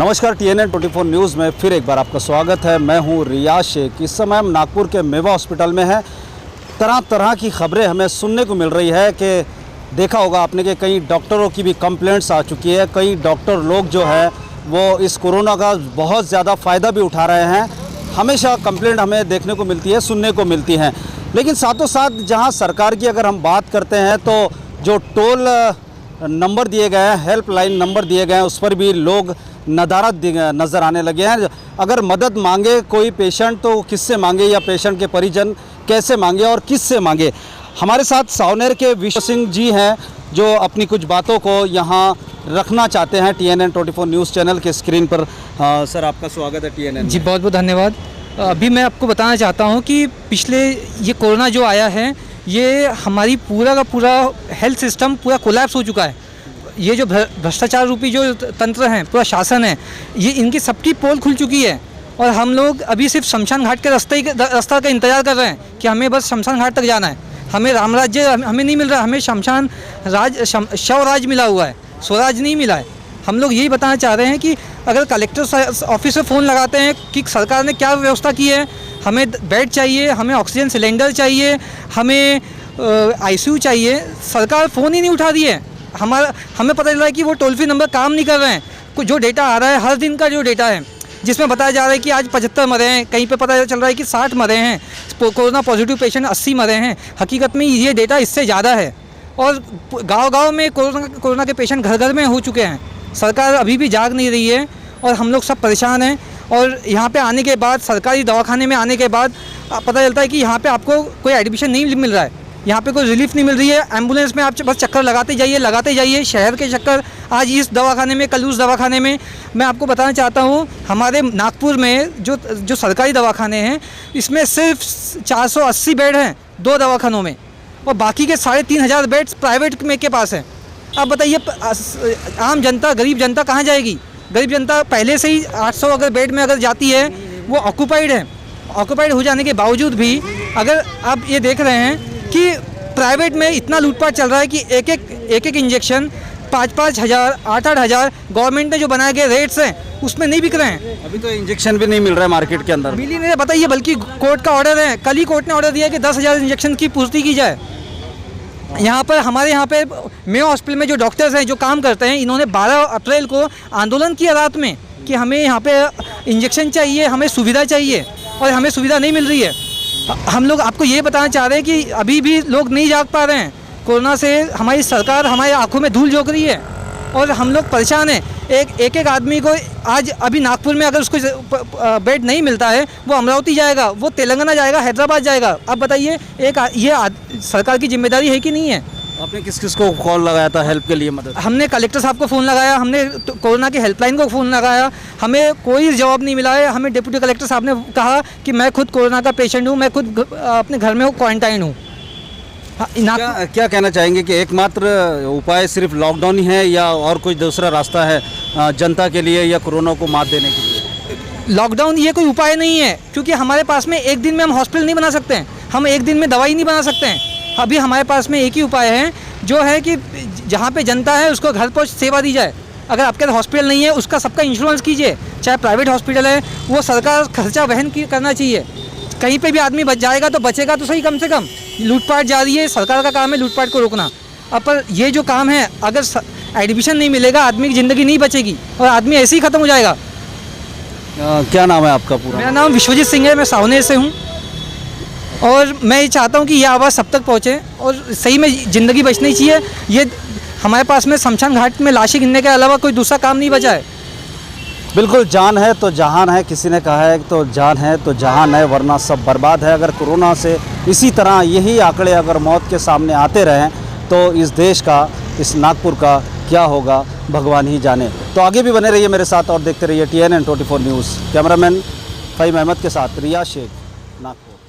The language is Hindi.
नमस्कार, TNN 24 न्यूज़ में फिर एक बार आपका स्वागत है। मैं हूं रियाज शेख। इस समय हम नागपुर के मेवा हॉस्पिटल में हैं। तरह तरह की खबरें हमें सुनने को मिल रही है कि देखा होगा आपने कि कई डॉक्टरों की भी कंप्लेंट्स आ चुकी है। कई डॉक्टर लोग जो है वो इस कोरोना का बहुत ज़्यादा फ़ायदा भी उठा रहे हैं। हमेशा कंप्लेंट हमें देखने को मिलती है, सुनने को मिलती हैं। लेकिन साथों साथ जहाँ सरकार की अगर हम बात करते हैं तो जो टोल नंबर दिए गए हैं, हेल्पलाइन नंबर दिए गए हैं, उस पर भी लोग नदारद नज़र आने लगे हैं। अगर मदद मांगे कोई पेशेंट तो किससे मांगे या पेशेंट के परिजन कैसे मांगे और किससे मांगे। हमारे साथ सावनेर के विश्व सिंह जी हैं जो अपनी कुछ बातों को यहाँ रखना चाहते हैं TNN 24 न्यूज़ चैनल के स्क्रीन पर। सर, आपका स्वागत है TNN जी। बहुत बहुत धन्यवाद। अभी मैं आपको बताना चाहता हूँ कि पिछले ये कोरोना जो आया है ये हमारी पूरा का पूरा हेल्थ सिस्टम पूरा कोलैप्स हो चुका है। ये जो भ्रष्टाचार रूपी जो तंत्र हैं, पूरा शासन है, ये इनकी सबकी पोल खुल चुकी है। और हम लोग अभी सिर्फ शमशान घाट के रास्ता का इंतज़ार कर रहे हैं कि हमें बस शमशान घाट तक जाना है। हमें राम राज्य हमें नहीं मिल रहा, हमें शमशान राज शव राज मिला हुआ है, स्वराज नहीं मिला है। हम लोग यही बताना चाह रहे हैं कि अगर कलेक्टर ऑफिस से फ़ोन लगाते हैं कि सरकार ने क्या व्यवस्था की है, हमें बेड चाहिए, हमें ऑक्सीजन सिलेंडर चाहिए, हमें ICU चाहिए, सरकार फ़ोन ही नहीं उठा रही है। हमें पता चल रहा है कि वो टोल फ्री नंबर काम नहीं कर रहे हैं। जो डेटा आ रहा है, हर दिन का जो डेटा है, जिसमें बताया जा रहा है कि आज 75 मरे हैं, कहीं पे पता चल रहा है कि 60 मरे हैं, कोरोना पॉजिटिव पेशेंट 80 मरे हैं। हकीकत में ये डेटा इससे ज़्यादा है। और गांव-गांव में कोरोना के पेशेंट घर घर में हो चुके हैं। सरकार अभी भी जाग नहीं रही है और हम लोग सब परेशान हैं। और यहाँ पे आने के बाद, सरकारी दवाखाने में आने के बाद पता चलता है कि यहाँ पे आपको कोई एडमिशन नहीं मिल रहा है, यहाँ पे कोई रिलीफ नहीं मिल रही है। एम्बुलेंस में आप बस चक्कर लगाते जाइए शहर के चक्कर, आज इस दवाखाने में, कल उस दवाखाने में। मैं आपको बताना चाहता हूँ, हमारे नागपुर में जो सरकारी दवाखाने हैं, इसमें सिर्फ 480 बेड हैं 2 दवाखानों में, और बाकी के 3500 बेड्स प्राइवेट में के पास हैं। अब बताइए, आम जनता, गरीब जनता कहाँ जाएगी? गरीब जनता पहले से ही 800 अगर बेड में अगर जाती है, वो ऑक्यूपाइड है। ऑक्यूपाइड हो जाने के बावजूद भी अगर आप ये देख रहे हैं कि प्राइवेट में इतना लूटपाट चल रहा है कि एक इंजेक्शन 5-5 हज़ार, 8-8 हज़ार गवर्नमेंट ने जो बनाए गए रेट्स हैं उसमें नहीं बिक रहे हैं। अभी तो इंजेक्शन भी नहीं मिल रहा है मार्केट के अंदर, मिल ही नहीं बताइए। बल्कि कोर्ट का ऑर्डर है, कल ही कोर्ट ने ऑर्डर दिया कि 10,000 इंजेक्शन की पूर्ति की जाए। यहाँ पर हमारे यहाँ पे मेयो हॉस्पिटल में जो डॉक्टर्स हैं, जो काम करते हैं, इन्होंने 12 अप्रैल को आंदोलन किया रात में कि हमें यहाँ पे इंजेक्शन चाहिए, हमें सुविधा चाहिए, और हमें सुविधा नहीं मिल रही है। हम लोग आपको ये बताना चाह रहे हैं कि अभी भी लोग नहीं जाग पा रहे हैं। कोरोना से हमारी सरकार हमारी आंखों में धूल झोंक रही है और हम लोग परेशान हैं। एक आदमी को आज अभी नागपुर में अगर उसको बेड नहीं मिलता है, वो अमरावती जाएगा, वो तेलंगाना जाएगा, हैदराबाद जाएगा। अब बताइए, ये सरकार की जिम्मेदारी है कि नहीं है? आपने किस किस को कॉल लगाया था हेल्प के लिए मदद? हमने कलेक्टर साहब को फ़ोन लगाया, हमने कोरोना की हेल्पलाइन को फ़ोन लगाया, हमें कोई जवाब नहीं मिला है। हमें डिप्टी कलेक्टर साहब ने कहा कि मैं खुद कोरोना का पेशेंट हूँ, मैं खुद अपने घर में क्वारंटाइन हूँ। क्या कहना चाहेंगे कि एकमात्र उपाय सिर्फ लॉकडाउन ही है या और कोई दूसरा रास्ता है जनता के लिए या कोरोना को मात देने के लिए? लॉकडाउन ये कोई उपाय नहीं है, क्योंकि हमारे पास में एक दिन में हम हॉस्पिटल नहीं बना सकते हैं, हम एक दिन में दवाई नहीं बना सकते हैं। अभी हमारे पास में एक ही उपाय है, जो है कि जहाँ पे जनता है उसको घर पहुँच सेवा दी जाए। अगर आपके हॉस्पिटल नहीं है, उसका सबका इंश्योरेंस कीजिए, चाहे प्राइवेट हॉस्पिटल है, वो सरकार खर्चा वहन करना चाहिए। कहीं पे भी आदमी बच जाएगा तो बचेगा तो सही, कम से कम। लूटपाट जारी है, सरकार का काम है लूटपाट को रोकना। अब पर ये जो काम है, अगर एडमिशन नहीं मिलेगा, आदमी की ज़िंदगी नहीं बचेगी और आदमी ऐसे ही ख़त्म हो जाएगा। क्या नाम है आपका पूरा? मेरा नाम विश्वजीत सिंह है, मैं सावनेर से हूँ। और मैं ये चाहता हूँ कि ये आवाज़ सब तक पहुँचे और सही में ज़िंदगी बचनी चाहिए। ये हमारे पास में शमशान घाट में लाशें गिनने के अलावा कोई दूसरा काम नहीं बचा है। बिल्कुल, जान है तो जहान है, किसी ने कहा है तो जान है तो जहान है, वरना सब बर्बाद है। अगर कोरोना से इसी तरह यही आंकड़े अगर मौत के सामने आते रहें तो इस देश का, इस नागपुर का क्या होगा भगवान ही जाने। तो आगे भी बने रहिए मेरे साथ और देखते रहिए TNN 24 news. Cameraman Faheem Ahmed के साथ रियाज शेख, नागपुर।